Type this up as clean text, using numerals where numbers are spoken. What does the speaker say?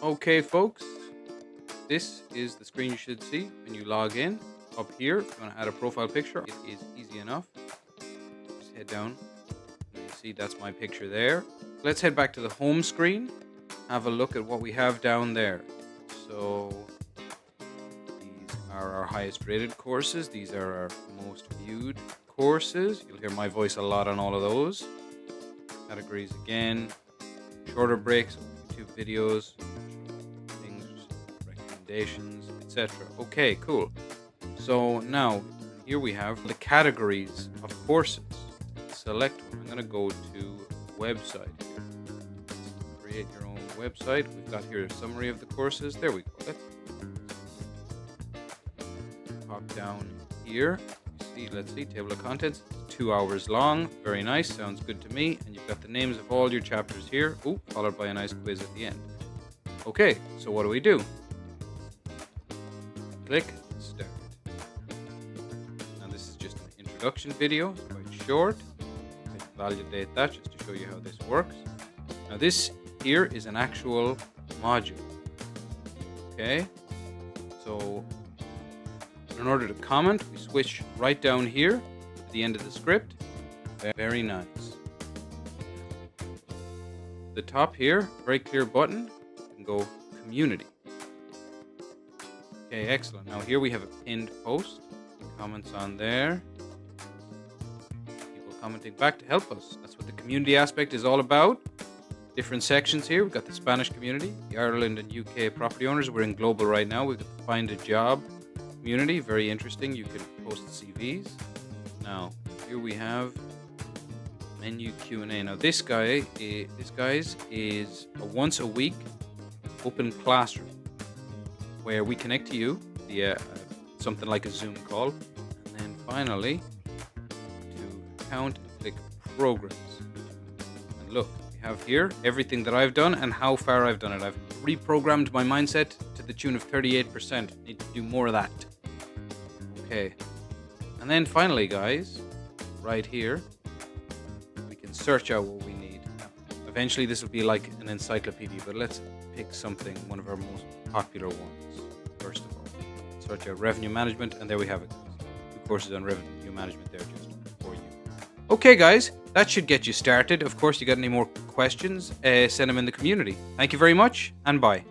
Okay, folks, this is the screen you should see when you log in. Up here, if you want to add a profile picture, it is easy enough. Just head down. You see that's my picture there. Let's head back to the home screen. Have a look at what we have down there. So these are our highest rated courses. These are our most viewed courses. You'll hear my voice a lot on all of those. Categories again. Shorter breaks, YouTube videos, things, recommendations, etc. Okay, cool. So now here we have the categories of courses. Select one. I'm going to go to website here. Create your own website. We've got here a summary of the courses. There we go. Let's pop down here. Let's see, table of contents. 2 hours long. Very nice. Sounds good to me. And you've got the names of all your chapters here. Oh, followed by a nice quiz at the end. Okay, so what do? Click start. Now this is just an introduction video. It's quite short. Let's validate that just to show you how this works. Now this here is an actual module. Okay, so in order to comment, we switch right down here at the end of the script. Very nice. The top here, very clear button, you can go community. Okay, excellent. Now here we have a pinned post. Comments on there. People commenting back to help us. That's what the community aspect is all about. Different sections here. We've got the Spanish community, the Ireland and UK property owners. We're in global right now. We've got the find a job community, very interesting. You can post CVs. Now here we have menu Q&A. Now this guys is a once a week open classroom where we connect to you via something like a Zoom call, and then finally to account and click programs. And look, we have here everything that I've done and how far I've done it. I've reprogrammed my mindset to the tune of 38%. Need to do more of that. Okay, and then finally, guys, right here, we can search out what we need. Eventually, this will be like an encyclopedia, but let's pick something, one of our most popular ones. First of all, search out revenue management, and there we have it. 2 courses on revenue management there just for you. Okay, guys, that should get you started. Of course, you got any more questions, send them in the community. Thank you very much, and bye.